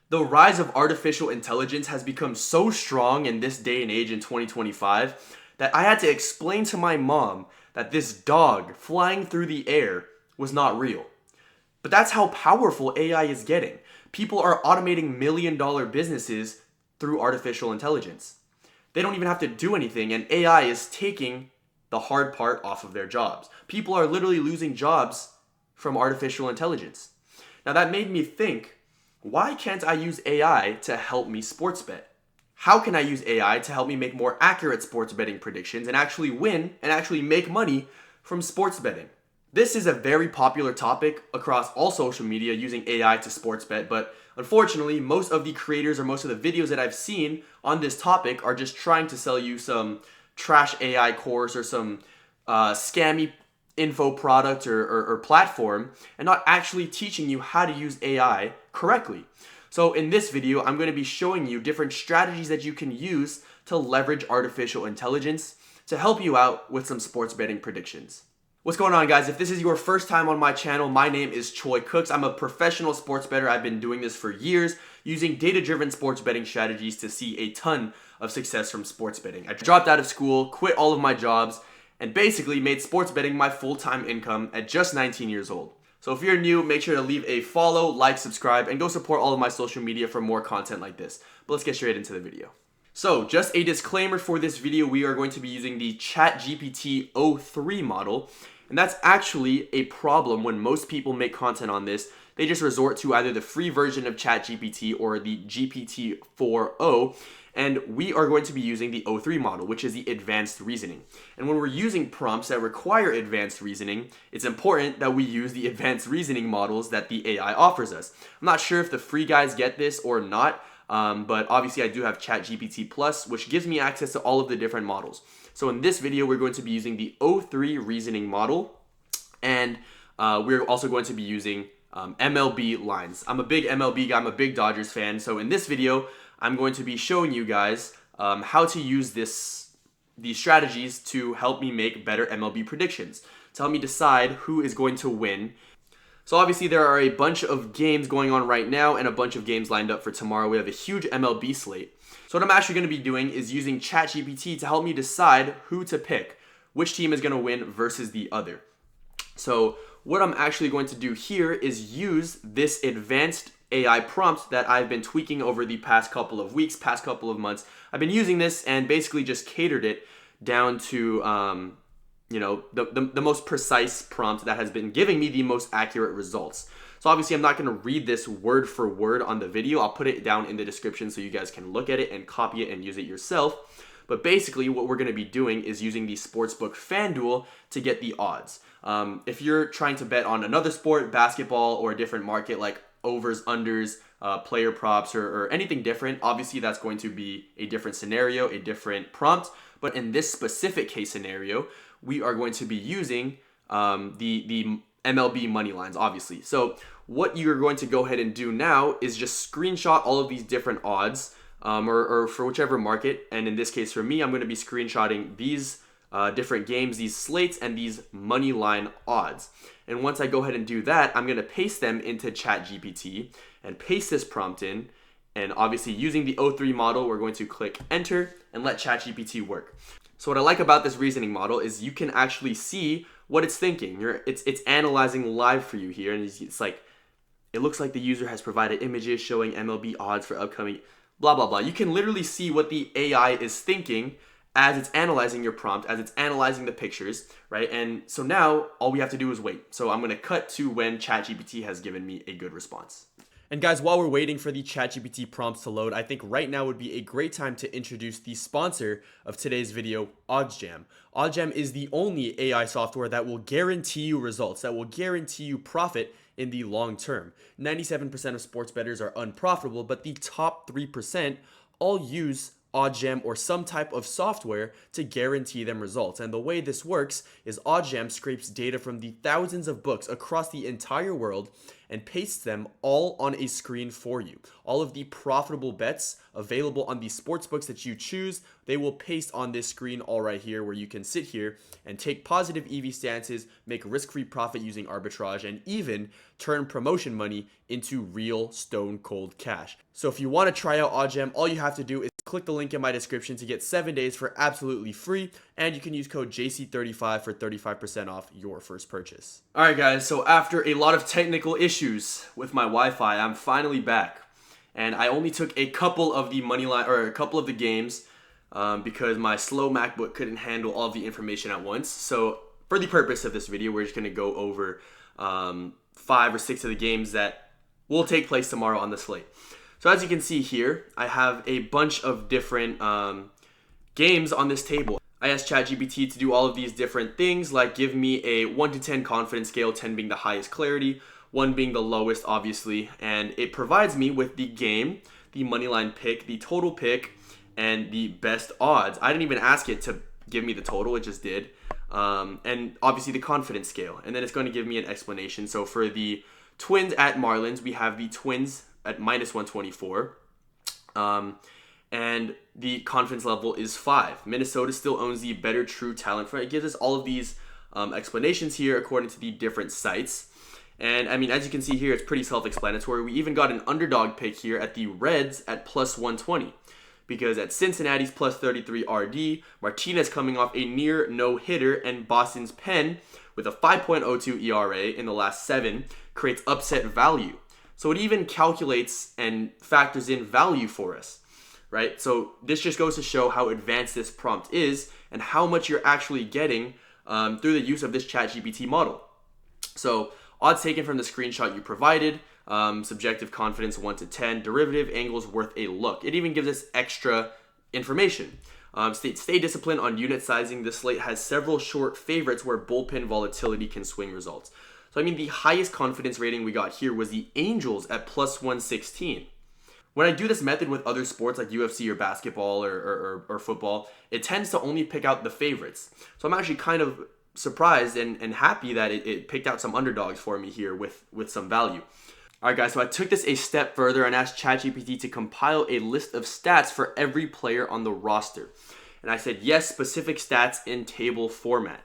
The rise of artificial intelligence has become so strong in this day and age in 2025 that I had to explain to my mom that this dog flying through the air was not real. But that's how powerful AI is getting. People are automating million-dollar businesses through artificial intelligence. They don't even have to do anything, and AI is taking the hard part off of their jobs. People are literally losing jobs from artificial intelligence. Now that made me think, why can't I use AI to help me sports bet? How can I use AI to help me make more accurate sports betting predictions and actually win and actually make money from sports betting? This is a very popular topic across all social media, using AI to sports bet, but unfortunately, most of the creators or most of the videos that I've seen on this topic are just trying to sell you some trash AI course or some scammy info product or platform, and not actually teaching you how to use AI correctly. So in this video, I'm going to be showing you different strategies that you can use to leverage artificial intelligence to help you out with some sports betting predictions. What's going on, guys? If this is your first time on my channel, my name is Choi Cooks. I'm a professional sports bettor. I've been doing this for years, using data-driven sports betting strategies to see a ton of success from sports betting. I dropped out of school, quit all of my jobs, and basically made sports betting my full-time income at just 19 years old. So if you're new, make sure to leave a follow, like, subscribe, and go support all of my social media for more content like this. But let's get straight into the video. So just a disclaimer for this video, we are going to be using the ChatGPT o3 model, and that's actually a problem when most people make content on this. They just resort to either the free version of ChatGPT or the GPT-4o, and we are going to be using the o3 model, which is the advanced reasoning. And when we're using prompts that require advanced reasoning, it's important that we use the advanced reasoning models that the AI offers us. I'm not sure if the free guys get this or not, but obviously I do have ChatGPT Plus, which gives me access to all of the different models. So in this video, we're going to be using the o3 reasoning model, and we're also going to be using MLB lines. I'm a big MLB guy, I'm a big Dodgers fan, so in this video, I'm going to be showing you guys how to use these strategies to help me make better MLB predictions, to help me decide who is going to win. So obviously there are a bunch of games going on right now and a bunch of games lined up for tomorrow. We have a huge MLB slate. So what I'm actually going to be doing is using ChatGPT to help me decide who to pick, which team is going to win versus the other. So what I'm actually going to do here is use this advanced AI prompt that I've been tweaking over the past couple of weeks, past couple of months. I've been using this and basically just catered it down to the most precise prompt that has been giving me the most accurate results. So obviously I'm not going to read this word for word on the video. I'll put it down in the description so you guys can look at it and copy it and use it yourself. But basically what we're going to be doing is using the sportsbook FanDuel to get the odds. If you're trying to bet on another sport, basketball, or a different market like overs, unders, player props, or anything different, obviously that's going to be a different scenario, a different prompt. But in this specific case scenario, we are going to be using the MLB Moneylines, obviously. So what you're going to go ahead and do now is just screenshot all of these different odds, or for whichever market. And in this case for me, I'm going to be screenshotting these different games, these slates, and these money line odds. And once I go ahead and do that, I'm going to paste them into ChatGPT and paste this prompt in. And obviously using the o3 model, we're going to click enter and let ChatGPT work. So what I like about this reasoning model is you can actually see what it's thinking. It's analyzing live for you here, and it's like, it looks like the user has provided images showing MLB odds for upcoming blah blah blah. You can literally see what the AI is thinking as it's analyzing your prompt, as it's analyzing the pictures, right? And so now all we have to do is wait. So I'm going to cut to when ChatGPT has given me a good response. And guys, while we're waiting for the ChatGPT prompts to load, I think right now would be a great time to introduce the sponsor of today's video, OddsJam. OddsJam is the only AI software that will guarantee you results, that will guarantee you profit in the long term. 97% of sports bettors are unprofitable, but the top 3% all use OddsJam, or some type of software to guarantee them results. And the way this works is OddsJam scrapes data from the thousands of books across the entire world and pastes them all on a screen for you. All of the profitable bets available on the sports books that you choose, they will paste on this screen all right here, where you can sit here and take positive EV stances, make risk-free profit using arbitrage, and even turn promotion money into real stone cold cash. So if you want to try out OddsJam, all you have to do is click the link in my description to get 7 days for absolutely free, and you can use code JC35 for 35% off your first purchase. Alright guys, so after a lot of technical issues with my Wi-Fi, I'm finally back. And I only took a couple of the Moneyline, or a couple of the games, because my slow MacBook couldn't handle all of the information at once. So for the purpose of this video, we're just going to go over 5 or 6 of the games that will take place tomorrow on the slate. So as you can see here, I have a bunch of different games on this table. I asked ChatGPT to do all of these different things, like give me a 1 to 10 confidence scale, 10 being the highest clarity, 1 being the lowest, obviously, and it provides me with the game, the moneyline pick, the total pick, and the best odds. I didn't even ask it to give me the total, it just did. And obviously the confidence scale, and then it's going to give me an explanation. So for the Twins at Marlins, we have the Twins at minus 124, and the confidence level is 5. Minnesota still owns the better true talent for it. It gives us all of these explanations here according to the different sites. And I mean, as you can see here, it's pretty self-explanatory. We even got an underdog pick here at the Reds at plus 120. Because at Cincinnati's plus 33 RD, Martinez coming off a near no-hitter, and Boston's pen with a 5.02 ERA in the last 7 creates upset value. So it even calculates and factors in value for us, right? So this just goes to show how advanced this prompt is and how much you're actually getting through the use of this ChatGPT model. So odds taken from the screenshot you provided, subjective confidence 1 to 10, derivative angles worth a look. It even gives us extra information. Stay disciplined on unit sizing. This slate has several short favorites where bullpen volatility can swing results. So I mean, the highest confidence rating we got here was the Angels at plus 116. When I do this method with other sports like UFC or basketball or football, it tends to only pick out the favorites. So I'm actually kind of surprised and happy that it picked out some underdogs for me here with some value. Alright guys, so I took this a step further and asked ChatGPT to compile a list of stats for every player on the roster. And I said, yes, specific stats in table format.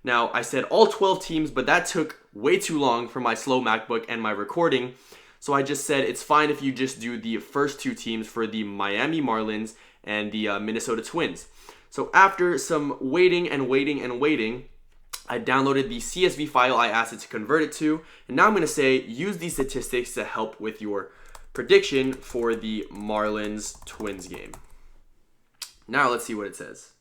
Now, I said all 12 teams, but that took way too long for my slow MacBook and my recording. So I just said it's fine if you just do the first 2 teams for the Miami Marlins and the Minnesota Twins. So after some waiting, I downloaded the CSV file I asked it to convert it to, and now I'm going to say use these statistics to help with your prediction for the Marlins-Twins game. Now let's see what it says.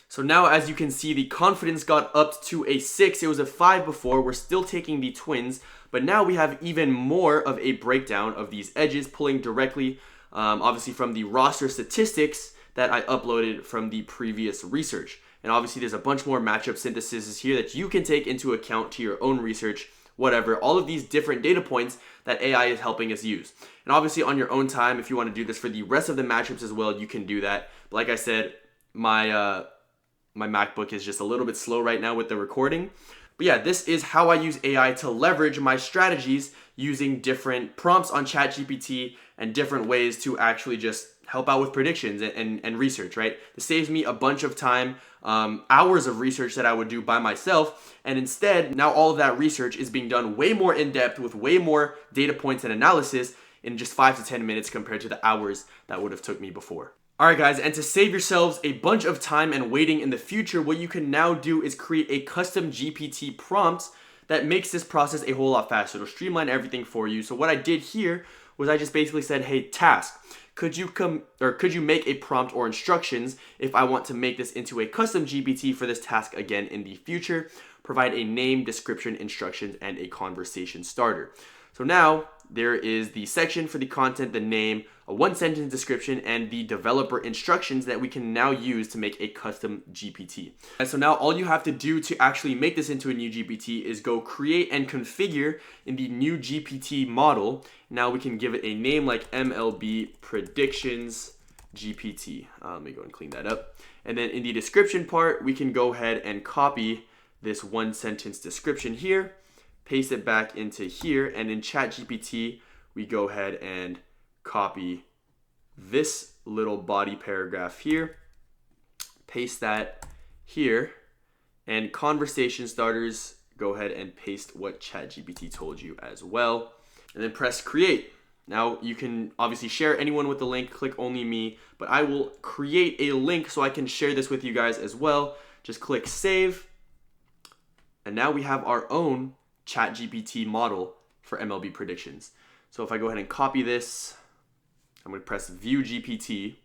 So now, as you can see, the confidence got up to a 6. It was a 5 before. We're still taking the Twins, but now we have even more of a breakdown of these edges, pulling directly, obviously, from the roster statistics that I uploaded from the previous research. And obviously there's a bunch more matchup synthesis here that you can take into account to your own research, whatever. All of these different data points that AI is helping us use. And obviously on your own time, if you want to do this for the rest of the matchups as well, you can do that. But like I said, my MacBook is just a little bit slow right now with the recording. But yeah, this is how I use AI to leverage my strategies using different prompts on ChatGPT and different ways to actually just help out with predictions and research, right? This saves me a bunch of time, hours of research that I would do by myself, and instead, now all of that research is being done way more in-depth with way more data points and analysis in just 5 to 10 minutes compared to the hours that would have took me before. Alright guys, and to save yourselves a bunch of time and waiting in the future, what you can now do is create a custom GPT prompt that makes this process a whole lot faster. It'll streamline everything for you. So what I did here was I just basically said, hey, task, could you make a prompt or instructions if I want to make this into a custom GPT for this task again in the future? Provide a name, description, instructions, and a conversation starter. So now there is the section for the content, the name, a 1-sentence description, and the developer instructions that we can now use to make a custom GPT. And so now all you have to do to actually make this into a new GPT is go create and configure in the new GPT model. Now we can give it a name like MLB predictions GPT. Let me go and clean that up. And then in the description part, we can go ahead and copy this one sentence description here, paste it back into here, and in ChatGPT, we go ahead and copy this little body paragraph here, paste that here, and conversation starters, go ahead and paste what ChatGPT told you as well, and then press create. Now you can obviously share anyone with the link, click only me, but I will create a link so I can share this with you guys as well. Just click save, and now we have our own ChatGPT model for MLB predictions. So if I go ahead and copy this, I'm going to press view GPT.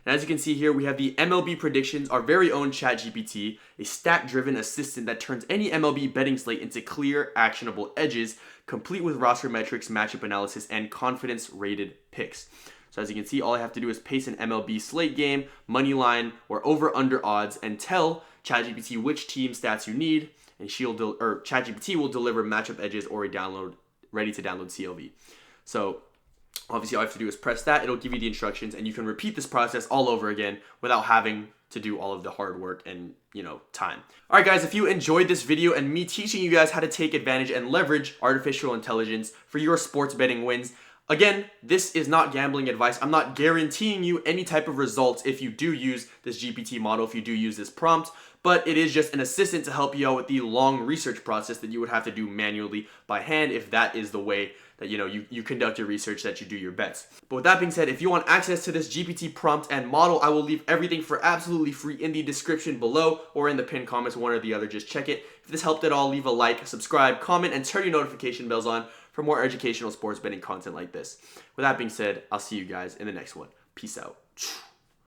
And as you can see here, we have the MLB predictions, our very own ChatGPT, a stat-driven assistant that turns any MLB betting slate into clear, actionable edges, complete with roster metrics, matchup analysis, and confidence-rated picks. So as you can see, all I have to do is paste an MLB slate game, money line, or over/under odds, and tell ChatGPT which team stats you need, and ChatGPT will deliver matchup edges or a ready-to-download CLV. So obviously, all I have to do is press that. It'll give you the instructions, and you can repeat this process all over again without having to do all of the hard work and, time. All right, guys, if you enjoyed this video and me teaching you guys how to take advantage and leverage artificial intelligence for your sports betting wins, again, this is not gambling advice. I'm not guaranteeing you any type of results if you do use this GPT model, if you do use this prompt, but it is just an assistant to help you out with the long research process that you would have to do manually by hand if that is the way that you conduct your research, that you do your bets. But with that being said, if you want access to this GPT prompt and model, I will leave everything for absolutely free in the description below or in the pinned comments, one or the other. Just check it. If this helped at all, leave a like, subscribe, comment, and turn your notification bells on for more educational sports betting content like this. With that being said, I'll see you guys in the next one. Peace out.